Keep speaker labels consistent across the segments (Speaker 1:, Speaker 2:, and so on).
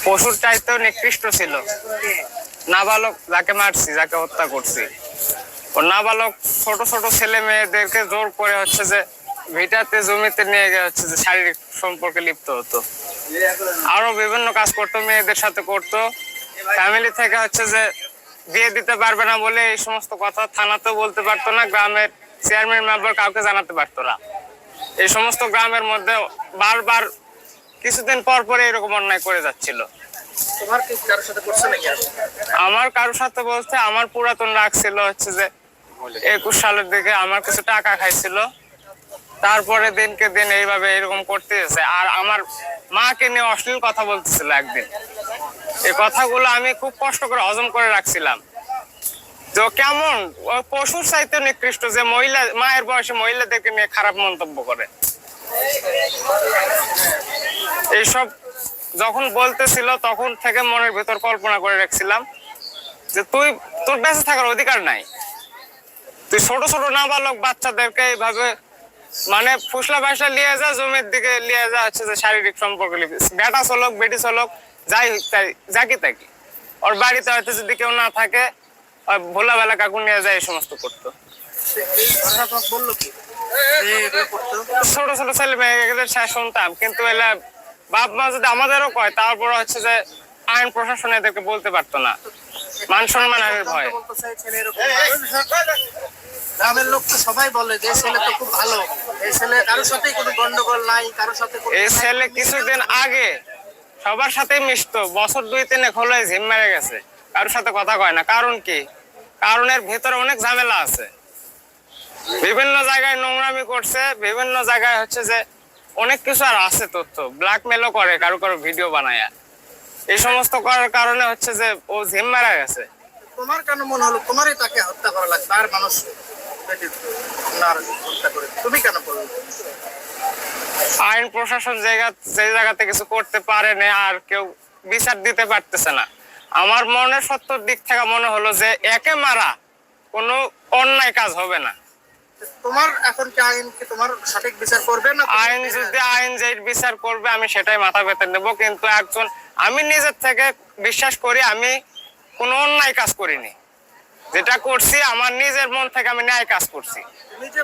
Speaker 1: পশুর চাইতেও নিকৃষ্ট ছিল। নাবালক যাকে মারছি, যাকে হত্যা করছি, ও নাবালক ছোট ছোট ছেলে মেয়েদেরকে জোর করে হচ্ছে যে ভিটাতে জমিতে নিয়ে গিয়ে হচ্ছে যে শারীরিক সম্পর্কে লিপ্ত হতো। আরো বিভিন্ন কাজ করতো, মেয়েদের সাথে করতো। ফ্যামিলি থেকে হচ্ছে যে বিয়ে দিতে পারবে না বলে এই সমস্ত কথা থানাতেও বলতে পারতো না, গ্রামের চেয়ারম্যান মেম্বার কাউকে জানাতে পারতো না। এই সমস্ত গ্রামের মধ্যে বারবার কিছুদিন পর পরে এরকম অন্যায় করে যাচ্ছিল। আমার কারোর সাথে বলতে আমার পুরাতন রাগ ছিল হচ্ছে যে 21 সালের দিকে আমার কিছু টাকা খাইছিল, তারপরে দিনকে দিন এইভাবে এরকম করতেছে। আর আমার মাকে নিয়ে অশ্লীল কথা বলতেছিল একদিন। এই কথাগুলো আমি খুব কষ্ট করে হজম করে রাখছিলাম। তো কেমন পশুর চাইতে নিকৃষ্ট যে মহিলা, মায়ের বয়সে মহিলাদেরকে নিয়ে খারাপ মন্তব্য করে। এইসব যখন বলতেছিল তখন থেকে মনের ভেতর কল্পনা করে রাখছিলাম যে তোর বেঁচে থাকার অধিকার নাই। তুই ছোট ছোট নাবালক বাচ্চাদেরকে এইভাবে মানে ফুসলা বাসলা লিয়ে যা, জমির দিকে লিয়ে যা, হচ্ছে যে শারীরিক সম্পর্ক বেটা চলক বেটি চলক যাই তাই যাকি তাকি, ওর বাড়িতে হয়তো যদি কেউ না থাকে ভোলাবেলা কাকু নিয়ে যায় এই সমস্ত করতো। ছোট ছোট ছেলে মেয়েদের শুনতাম, কিন্তু এলা বাপ মা যদি আমাদেরও কয় তারপর হচ্ছে যে আইন প্রশাসন এদেরকে বলতে পারতো না, মান সম্মানের ভয়।
Speaker 2: গ্রামের লোক তো সবাই বলে যে ছেলে তো খুব ভালো, এই ছেলে কারোর সাথেই কোনো গন্ডগোল নাই, কারোর সাথে
Speaker 1: এই ছেলে কিছুদিন আগে সবার সাথে মিশতো, বছর 2-3 হলো ঝিম মেরে গেছে, কারোর সাথে কথা কয় না। কারণ কি? কারণের ভেতরে অনেক ঝামেলা আছে। বিভিন্ন জায়গায় নোংরামি করছে, বিভিন্ন জায়গায় হচ্ছে যে অনেক কিছু আর আছে তথ্য, ব্ল্যাকমেলও করে কারো কারো ভিডিও বানায়। এই সমস্ত করার কারণে হচ্ছে যে ও ঝিম মারা গেছে।
Speaker 2: তোমার কেন মনে হলো তোমারই তাকে হত্যা করা লাগবে? আর মানুষ তুমি কেন করলে?
Speaker 1: আইন প্রশাসন যে জায়গাতে কিছু করতে পারে না, আর কেউ বিচার দিতে পারতেছে না। আমার মনের সত্যর দিক থেকে মনে হলো যে একে মারা কোনো অন্যায় কাজ হবে না।
Speaker 2: তোমার এখন কি আইন কি তোমার সঠিক বিচার করবে না?
Speaker 1: আইন যদি আইন যে বিচার করবে আমি সেটাই মাথা পেতে নেবো, কিন্তু একজন আমি নিজের থেকে বিশ্বাস করি আমি কোনো অন্যায় কাজ করিনি। যেটা করছি আমার নিজের মন থেকে আমি ন্যায় কাজ করছি।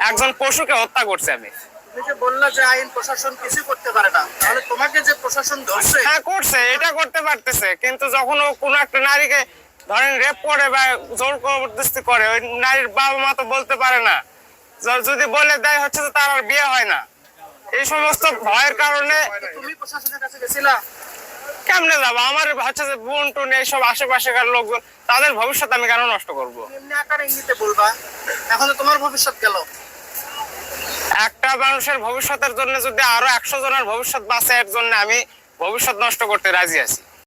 Speaker 1: একজন পশুকে হত্যা করছি আমি।
Speaker 2: তুমি যে বললা যে আইন প্রশাসন কিছু করতে পারে না, তাহলে তোমাকে যে প্রশাসন ধরছে,
Speaker 1: হ্যাঁ করছে, এটা করতে পারতেছে, কিন্তু যখন ও কোনো একটা নারীকে ধরেন রেপ করে বা জোর জবরদস্তি করে, ওই নারীর বাবা মা তো বলতে পারে না, যদি বলে দেয় হচ্ছে যে তার আর বিয়ে হয় না। এই সমস্ত ভয়ের কারণে
Speaker 2: তুমি প্রশাসনের কাছে গেছিলা?
Speaker 1: কেমনে যাবো? আমার হচ্ছে যে বোন টোন এইসব আশেপাশেকার লোকজন, তাদের ভবিষ্যৎ আমি কেন নষ্ট করবো?
Speaker 2: এমনি আকারে ইঙ্গিতে বলবা, এখন তো তোমার ভবিষ্যৎ গেল।
Speaker 1: একটা মানুষের ভবিষ্যতের জন্য যদি আরো 100 জনের ভবিষ্যৎ বাঁচে, এর জন্য আমি ভবিষ্যৎ নষ্ট করতে রাজি আছি।